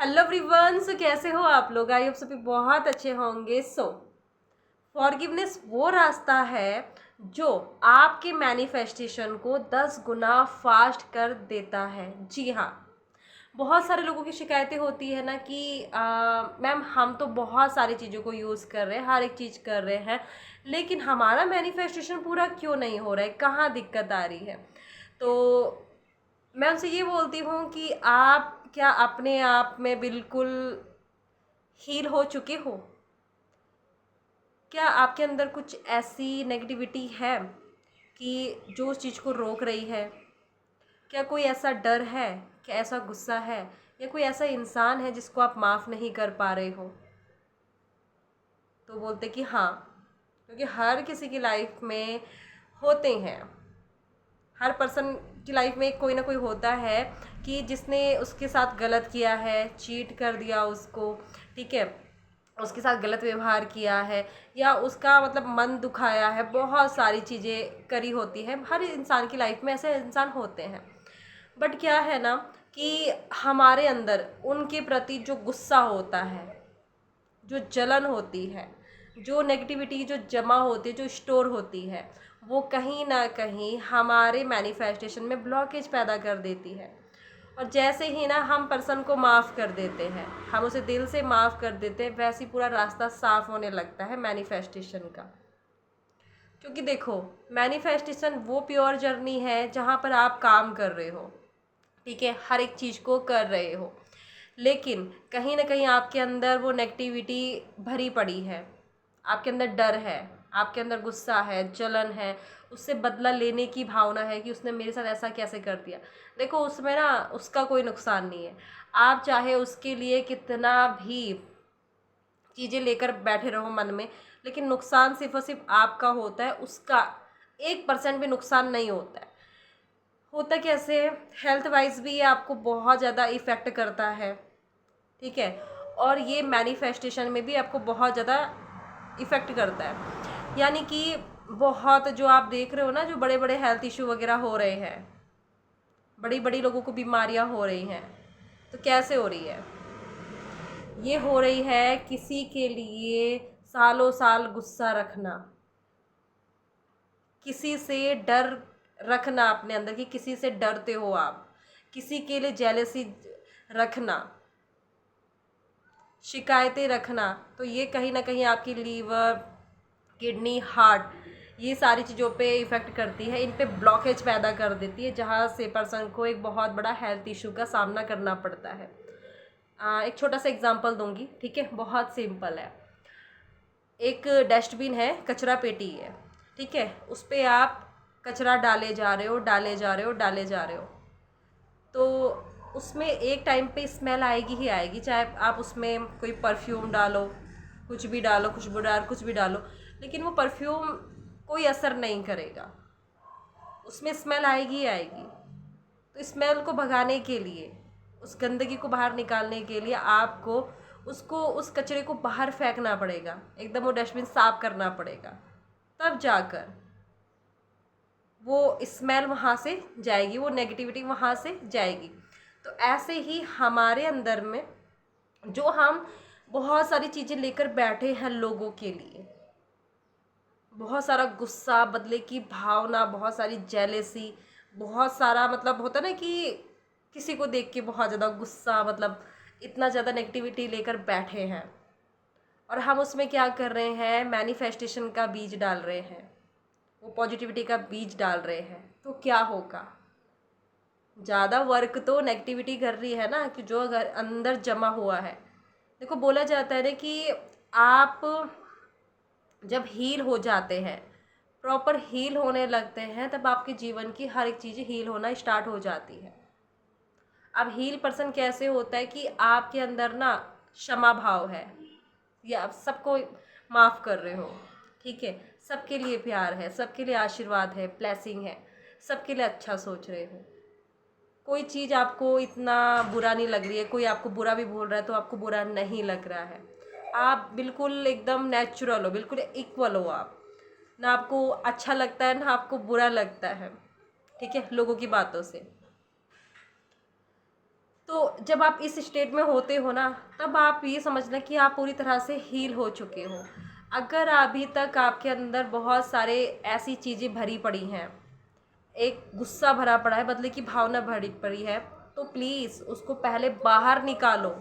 Hello everyone. कैसे हो आप लोग? आई होप सभी बहुत अच्छे होंगे। फॉरगिवनेस वो रास्ता है जो आपके मैनिफेस्टेशन को 10 गुना फास्ट कर देता है। जी हाँ, बहुत सारे लोगों की शिकायतें होती है ना कि मैम हम तो बहुत सारी चीज़ों को यूज़ कर रहे हैं, हर एक चीज़ कर रहे हैं, लेकिन हमारा मैनिफेस्टेशन पूरा क्यों नहीं हो रहा है, कहाँ दिक्कत आ रही है। तो मैं उनसे ये बोलती हूँ कि आप क्या अपने आप में बिल्कुल हील हो चुके हो? क्या आपके अंदर कुछ ऐसी नेगेटिविटी है कि जो उस चीज़ को रोक रही है? क्या कोई ऐसा डर है, क्या ऐसा गुस्सा है, या कोई ऐसा इंसान है जिसको आप माफ़ नहीं कर पा रहे हो? तो बोलते कि हाँ, क्योंकि हर किसी की लाइफ में होते हैं। हर पर्सन की लाइफ में कोई ना कोई होता है कि जिसने उसके साथ गलत किया है, चीट कर दिया उसको, ठीक है, उसके साथ गलत व्यवहार किया है, या उसका मतलब मन दुखाया है, बहुत सारी चीज़ें करी होती है। हर इंसान की लाइफ में ऐसे इंसान होते हैं। बट क्या है ना कि हमारे अंदर उनके प्रति जो गुस्सा होता है, जो जलन होती है, जो नेगेटिविटी जो जमा होती है, जो स्टोर होती है, वो कहीं ना कहीं हमारे मैनिफेस्टेशन में ब्लॉकेज पैदा कर देती है। और जैसे ही ना हम पर्सन को माफ़ कर देते हैं, हम उसे दिल से माफ़ कर देते हैं, वैसे ही पूरा रास्ता साफ होने लगता है मैनिफेस्टेशन का। क्योंकि देखो, मैनिफेस्टेशन वो प्योर जर्नी है जहाँ पर आप काम कर रहे हो, ठीक है, हर एक चीज़ को कर रहे हो, लेकिन कहीं ना कहीं आपके अंदर वो नेगेटिविटी भरी पड़ी है, आपके अंदर डर है, आपके अंदर गुस्सा है, जलन है, उससे बदला लेने की भावना है कि उसने मेरे साथ ऐसा कैसे कर दिया। देखो, उसमें ना उसका कोई नुकसान नहीं है। आप चाहे उसके लिए कितना भी चीज़ें लेकर बैठे रहो मन में, लेकिन नुकसान सिर्फ और सिर्फ आपका होता है, उसका 1% भी नुकसान नहीं होता है। होता कैसे है, हेल्थ वाइज भी ये आपको बहुत ज़्यादा इफ़ेक्ट करता है, ठीक है, और ये मैनिफेस्टेशन में भी आपको बहुत ज़्यादा इफ़ेक्ट करता है। यानी कि बहुत जो आप देख रहे हो ना, जो बड़े बड़े हेल्थ इशू वगैरह हो रहे हैं, बड़ी बड़ी लोगों को बीमारियां हो रही हैं, तो कैसे हो रही है? ये हो रही है किसी के लिए सालों साल गुस्सा रखना, किसी से डर रखना अपने अंदर, कि किसी से डरते हो आप, किसी के लिए जेलसी रखना, शिकायतें रखना, तो ये कहीं ना कहीं आपकी लीवर, किडनी, हार्ट, ये सारी चीज़ों पे इफ़ेक्ट करती है, इन पे ब्लॉकेज पैदा कर देती है, जहाँ से पर्सन को एक बहुत बड़ा हेल्थ इशू का सामना करना पड़ता है। एक छोटा सा एग्जांपल दूंगी, ठीक है, बहुत सिंपल है। एक डस्टबिन है, कचरा पेटी है, ठीक है, उस पर आप कचरा डाले जा रहे हो, डाले जा रहे हो, डाले जा रहे हो, तो उसमें एक टाइम पे स्मेल आएगी ही आएगी, चाहे आप उसमें कोई परफ्यूम डालो, कुछ भी डालो, खुशबूदार कुछ भी डालो, लेकिन वो परफ्यूम कोई असर नहीं करेगा, उसमें स्मेल आएगी ही आएगी। तो स्मेल को भगाने के लिए, उस गंदगी को बाहर निकालने के लिए आपको उसको, उस कचरे को बाहर फेंकना पड़ेगा, एकदम वो डस्टबिन साफ करना पड़ेगा, तब जाकर वो स्मेल वहाँ से जाएगी, वो नेगेटिविटी वहाँ से जाएगी। तो ऐसे ही हमारे अंदर में जो हम बहुत सारी चीज़ें लेकर बैठे हैं लोगों के लिए, बहुत सारा गुस्सा, बदले की भावना, बहुत सारी जेलेसी, बहुत सारा मतलब होता ना कि किसी को देख के बहुत ज़्यादा गुस्सा, मतलब इतना ज़्यादा नेगेटिविटी लेकर बैठे हैं, और हम उसमें क्या कर रहे हैं, मैनिफेस्टेशन का बीज डाल रहे हैं, वो पॉजिटिविटी का बीज डाल रहे हैं, तो क्या होगा? ज़्यादा वर्क तो नेगेटिविटी कर रही है ना, कि जो अगर अंदर जमा हुआ है। देखो, बोला जाता है ना कि आप जब हील हो जाते हैं, प्रॉपर हील होने लगते हैं, तब आपके जीवन की हर एक चीज़ हील होना स्टार्ट हो जाती है। अब हील पर्सन कैसे होता है कि आपके अंदर ना क्षमा भाव है, या आप सबको माफ़ कर रहे हो, ठीक है, सबके लिए प्यार है, सबके लिए आशीर्वाद है, ब्लेसिंग है, सबके लिए अच्छा सोच रहे हो। कोई चीज़ आपको इतना बुरा नहीं लग रही है, कोई आपको बुरा भी बोल रहा है तो आपको बुरा नहीं लग रहा है। आप बिल्कुल एकदम नेचुरल हो, बिल्कुल इक्वल हो आप, ना आपको अच्छा लगता है ना आपको बुरा लगता है, ठीक है, लोगों की बातों से। तो जब आप इस स्टेट में होते हो ना, तब आप ये समझना कि आप पूरी तरह से हील हो चुके हो। अगर अभी तक आपके अंदर बहुत सारे ऐसी चीज़ें भरी पड़ी हैं, एक गुस्सा भरा पड़ा है, बदले की भावना भरी पड़ी है, तो प्लीज़ उसको पहले बाहर निकालो,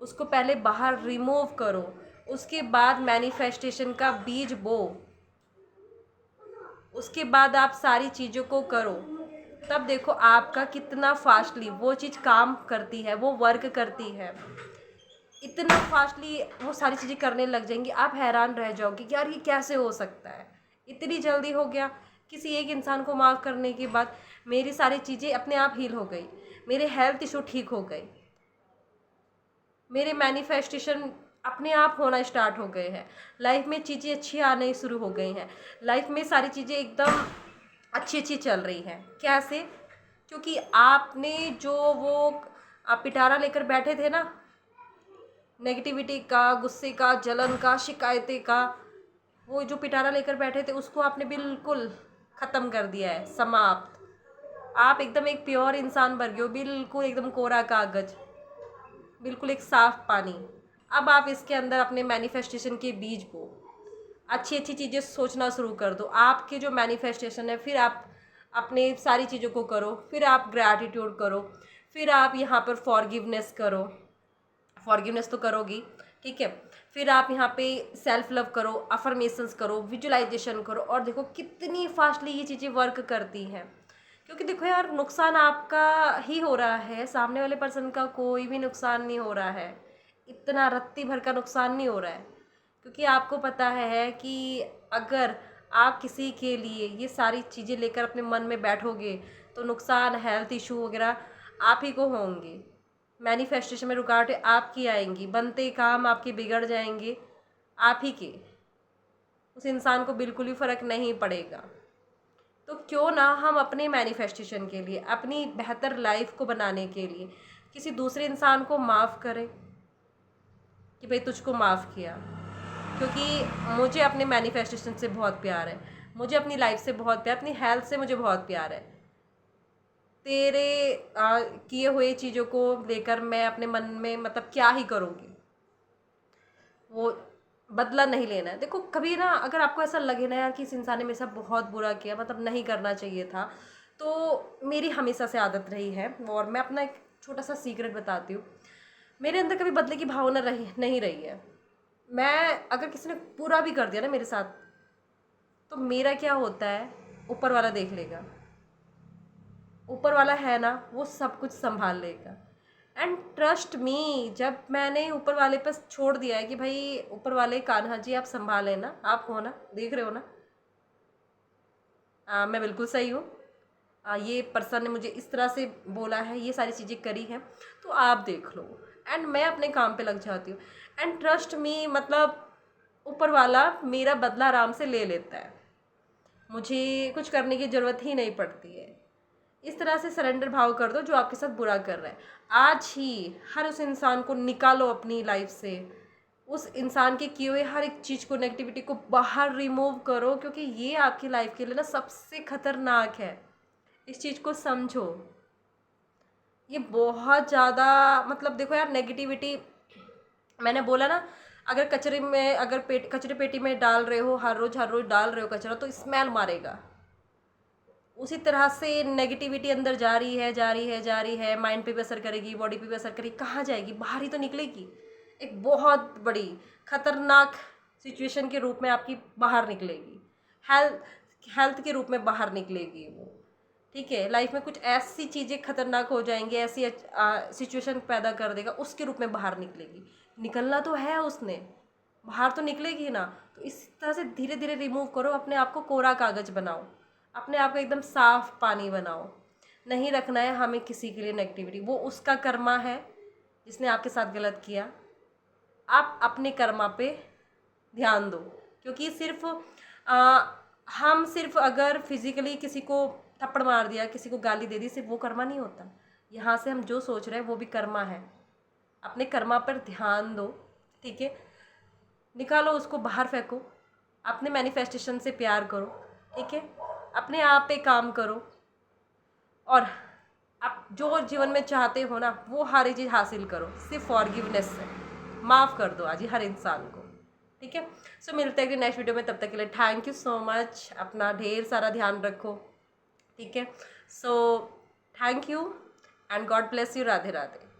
उसको पहले बाहर रिमूव करो, उसके बाद मैनिफेस्टेशन का बीज बो, उसके बाद आप सारी चीज़ों को करो। तब देखो आपका कितना फास्टली वो चीज़ काम करती है, वो वर्क करती है। इतना फास्टली वो सारी चीज़ें करने लग जाएंगी, आप हैरान रह जाओगे कि यार ये कैसे हो सकता है, इतनी जल्दी हो गया। किसी एक इंसान को माफ़ करने के बाद मेरी सारी चीज़ें अपने आप हील हो गई, मेरे हेल्थ इशू ठीक हो गए, मेरे मैनिफेस्टेशन अपने आप होना स्टार्ट हो गए हैं, लाइफ में चीज़ें अच्छी आने शुरू हो गई हैं, लाइफ में सारी चीज़ें एकदम अच्छी अच्छी चल रही हैं। कैसे? क्योंकि आपने जो वो आप पिटारा लेकर बैठे थे ना, नेगेटिविटी का, गुस्से का, जलन का, शिकायतें का, वो जो पिटारा लेकर बैठे थे उसको आपने बिल्कुल ख़त्म कर दिया है, समाप्त। आप एकदम एक प्योर इंसान बन गए हो, बिल्कुल एकदम कोरा कागज, बिल्कुल एक साफ पानी। अब आप इसके अंदर अपने मैनिफेस्टेशन के बीज बो, अच्छी अच्छी चीज़ें सोचना शुरू कर दो। आपके जो मैनिफेस्टेशन है, फिर आप अपने सारी चीज़ों को करो, फिर आप ग्रैटिट्यूड करो, फिर आप यहाँ पर फॉरगिवनेस करो, फॉरगिवनेस तो करोगी, ठीक है। फिर आप यहाँ पे सेल्फ लव करो, अफर्मेशंस करो, विजुअलाइजेशन करो, और देखो कितनी फास्टली ये चीज़ें वर्क करती हैं। क्योंकि देखो यार, नुकसान आपका ही हो रहा है, सामने वाले पर्सन का कोई भी नुकसान नहीं हो रहा है, इतना रत्ती भर का नुकसान नहीं हो रहा है। क्योंकि आपको पता है कि अगर आप किसी के लिए ये सारी चीज़ें लेकर अपने मन में बैठोगे तो नुकसान, हेल्थ इशू वगैरह आप ही को होंगे, मैनिफेस्टेशन में रुकावटें आपकी आएंगी, बनते काम आपके बिगड़ जाएंगे, आप ही के। उस इंसान को बिल्कुल भी फ़र्क नहीं पड़ेगा। तो क्यों ना हम अपने मैनिफेस्टेशन के लिए, अपनी बेहतर लाइफ को बनाने के लिए किसी दूसरे इंसान को माफ़ करें कि भाई तुझको माफ़ किया। क्योंकि मुझे अपने मैनिफेस्टेशन से बहुत प्यार है, मुझे अपनी लाइफ से बहुत प्यार, अपनी हेल्थ से मुझे बहुत प्यार है। तेरे किए हुए चीज़ों को लेकर मैं अपने मन में मतलब क्या ही करूँगी, वो बदला नहीं लेना है। देखो कभी ना अगर आपको ऐसा लगे ना यार कि इस इंसान ने मेरे साथ बहुत बुरा किया, मतलब नहीं करना चाहिए था, तो मेरी हमेशा से आदत रही है, और मैं अपना एक छोटा सा सीक्रेट बताती हूँ। मेरे अंदर कभी बदले की भावना नहीं रही है। मैं अगर किसी ने बुरा भी कर दिया ना मेरे साथ, तो मेरा क्या होता है, ऊपर वाला देख लेगा, ऊपर वाला है ना, वो सब कुछ संभाल लेगा। एंड ट्रस्ट मी, जब मैंने ऊपर वाले पर छोड़ दिया है कि भाई ऊपर वाले कान्हा जी आप संभालें ना, आप हो ना, देख रहे हो ना, मैं बिल्कुल सही हूँ, ये पर्सन ने मुझे इस तरह से बोला है, ये सारी चीज़ें करी हैं, तो आप देख लो। एंड मैं अपने काम पे लग जाती हूँ। एंड ट्रस्ट मी, मतलब ऊपर वाला मेरा बदला आराम से ले लेता है, मुझे कुछ करने की ज़रूरत ही नहीं पड़ती है। इस तरह से सरेंडर भाव कर दो जो आपके साथ बुरा कर रहा है। आज ही हर उस इंसान को निकालो अपनी लाइफ से, उस इंसान के किए हुए हर एक चीज़ को, नेगेटिविटी को बाहर रिमूव करो, क्योंकि ये आपकी लाइफ के लिए ना सबसे खतरनाक है। इस चीज़ को समझो, ये बहुत ज़्यादा, मतलब देखो यार, नेगेटिविटी मैंने बोला ना, अगर कचरे में, अगर कचरे पेटी में डाल रहे हो, हर रोज़ डाल रहे हो कचरा, तो स्मेल मारेगा। उसी तरह से नेगेटिविटी अंदर जा रही है, जा रही है, जा रही है, माइंड पे भी असर करेगी, बॉडी पे भी असर करेगी, कहाँ जाएगी, बाहर ही तो निकलेगी। एक बहुत बड़ी खतरनाक सिचुएशन के रूप में आपकी बाहर निकलेगी, हेल्थ के रूप में बाहर निकलेगी वो, ठीक है। लाइफ में कुछ ऐसी चीज़ें खतरनाक हो जाएंगी, ऐसी सिचुएशन पैदा कर देगा, उसके रूप में बाहर निकलेगी। निकलना तो है उसने, बाहर तो निकलेगी ना। तो इस तरह से धीरे धीरे रिमूव करो, अपने आप को कोरा कागज़ बनाओ, अपने आप को एकदम साफ पानी बनाओ। नहीं रखना है हमें किसी के लिए नेगेटिविटी, वो उसका कर्मा है जिसने आपके साथ गलत किया। आप अपने कर्मा पे ध्यान दो, क्योंकि सिर्फ हम सिर्फ अगर फिजिकली किसी को थप्पड़ मार दिया, किसी को गाली दे दी, सिर्फ वो कर्मा नहीं होता। यहाँ से हम जो सोच रहे हैं वो भी कर्मा है। अपने कर्मा पर ध्यान दो, ठीक है। निकालो उसको, बाहर फेंको, अपने मैनिफेस्टेशन से प्यार करो, ठीक है। अपने आप पे काम करो, और आप जो जीवन में चाहते हो ना वो हर एक चीज़ हासिल करो, सिर्फ फॉरगिवनेस से। माफ़ कर दो आज ही हर इंसान को, ठीक है। सो मिलते हैं नेक्स्ट वीडियो में, तब तक के लिए थैंक यू सो मच। अपना ढेर सारा ध्यान रखो, ठीक है। So thank you and God bless you. Radhe Radhe.